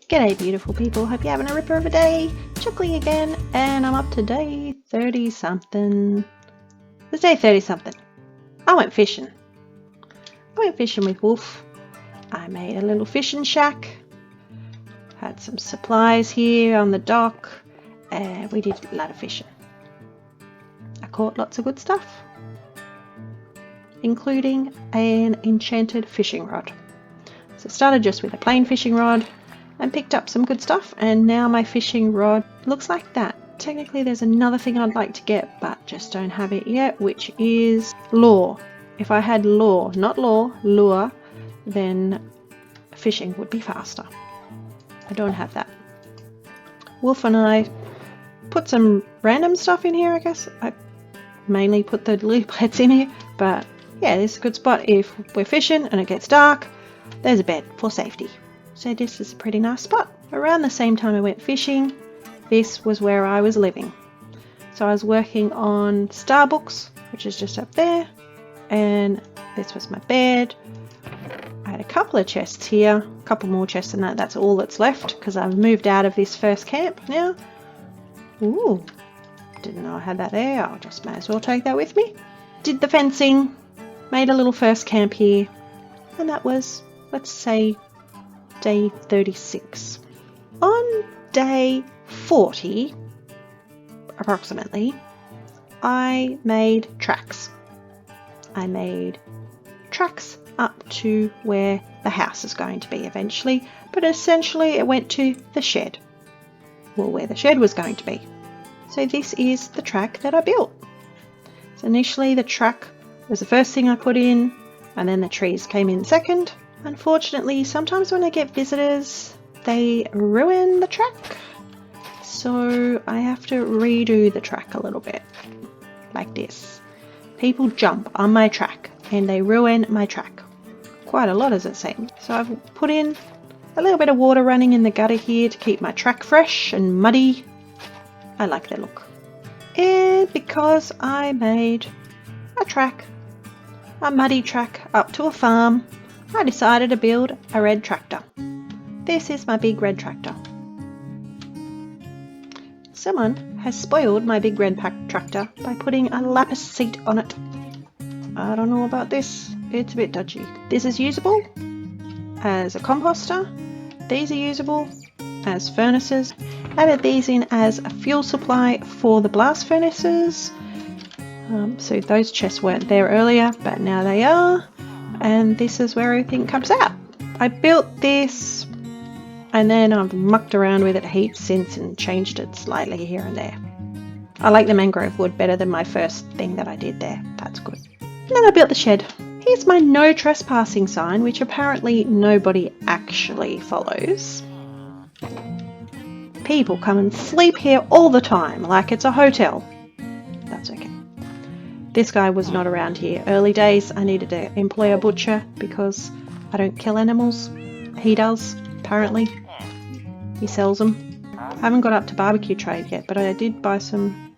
G'day beautiful people, hope you're having a ripper of a day. Chookly again, and I'm up to day 30 something. It's day 30 something. I went fishing. With Wolf. I made a little fishing shack. Had some supplies here on the dock, and we did a lot of fishing. I caught lots of good stuff, including an enchanted fishing rod. So it started just with a plain fishing rod and picked up some good stuff, and now my fishing rod looks like that. Technically there's another thing I'd like to get, but just don't have it yet, which is lure. If I had lure, not lure, then fishing would be faster. I don't have that. Wolf and I put some random stuff in here, I guess. I mainly put the lube heads in here, but yeah, this is a good spot if we're fishing and it gets dark. There's a bed for safety. So this is a pretty nice spot. Around the same time I went fishing, this was where I was living. So I was working on Starbucks, which is just up there, and this was my bed. I had a couple of chests here, a couple more chests than that. That's all that's left because I've moved out of this first camp now. Ooh, didn't know I had that there. I'll just may as well take that with me. Did the fencing, made a little first camp here, and that was, let's say, day 36. On day 40, approximately, I made tracks. I made tracks up to where the house is going to be eventually, but essentially it went to the shed, well, where the shed was going to be. So this is the track that I built. So initially the track was the first thing I put in, and then the trees came in second. Unfortunately, sometimes when I get visitors, they ruin the track. So I have to redo the track a little bit, like this. People jump on my track and they ruin my track. Quite a lot, as it seems. So I've put in a little bit of water running in the gutter here to keep my track fresh and muddy. I like the look. And because I made a track, a muddy track up to a farm, I decided to build a red tractor. This is my big red tractor. Someone has spoiled my big red tractor by putting a lapis seat on it. I don't know about this. It's a bit dodgy. This is usable as a composter. These are usable as furnaces. Added these in as a fuel supply for the blast furnaces. So those chests weren't there earlier, but now they are. And this is where everything comes out. I built this and then I've mucked around with it heaps since and changed it slightly here and there. I like the mangrove wood better than my first thing that I did there. That's good. And then I built the shed. Here's my no trespassing sign, which apparently nobody actually follows. People come and sleep here all the time like it's a hotel. That's okay. This guy was not around here. Early days, I needed to employ a butcher because I don't kill animals. He does, apparently. He sells them. I haven't got up to barbecue trade yet, but I did buy some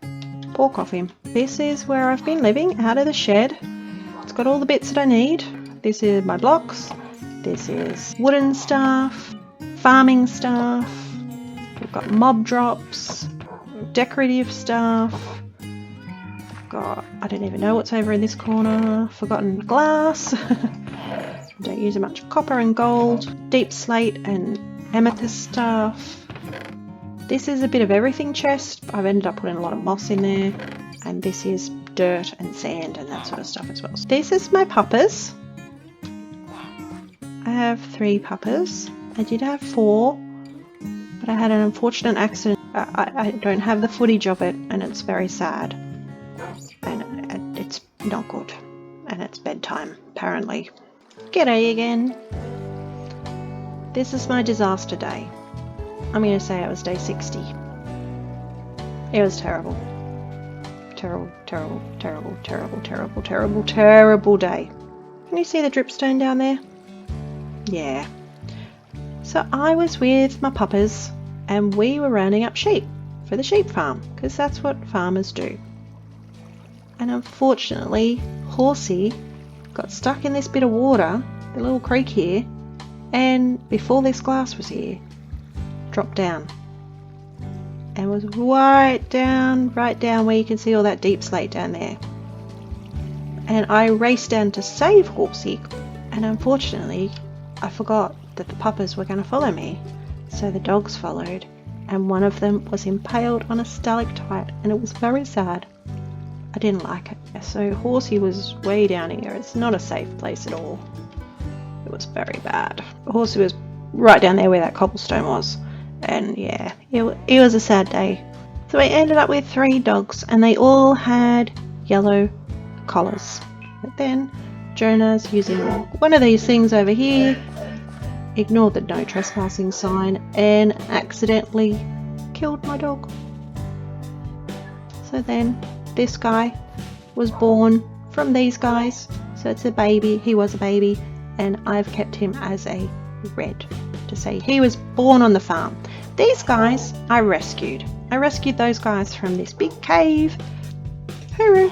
pork off him. This is where I've been living, out of the shed. It's got all the bits that I need. This is my blocks. This is wooden stuff, farming stuff. We've got mob drops, decorative stuff. I don't even know what's over in this corner. Forgotten glass. Don't use much copper and gold. Deep slate and amethyst stuff. This is a bit of everything chest. I've ended up putting a lot of moss in there. And this is dirt and sand and that sort of stuff as well. So this is my puppers. I have 3 puppers. I did have 4, but I had an unfortunate accident. I don't have the footage of it, and it's very sad. And it's not good. And it's bedtime, apparently. G'day again. This is my disaster day. I'm going to say it was day 60. It was terrible. Terrible, terrible, terrible, terrible, terrible, terrible, terrible day. Can you see the dripstone down there? Yeah. So I was with my puppers and we were rounding up sheep for the sheep farm, because that's what farmers do. And unfortunately, Horsey got stuck in this bit of water, the little creek here, and before this glass was here, dropped down and was right down where you can see all that deep slate down there. And I raced down to save Horsey, and unfortunately I forgot that the puppers were going to follow me. So the dogs followed, and one of them was impaled on a stalactite, and it was very sad. I didn't like it. So Horsey was way down here. It's not a safe place at all. It was very bad. Horsey was right down there where that cobblestone was. And yeah, it was a sad day. So I ended up with 3 dogs, and they all had yellow collars. But then Jonah's using one of these things over here, ignored the no trespassing sign, and accidentally killed my dog. So then this guy was born from these guys. So it's a baby. He was a baby, and I've kept him as a red to say he was born on the farm. These guys I rescued. I rescued those guys from this big cave. Hooroo!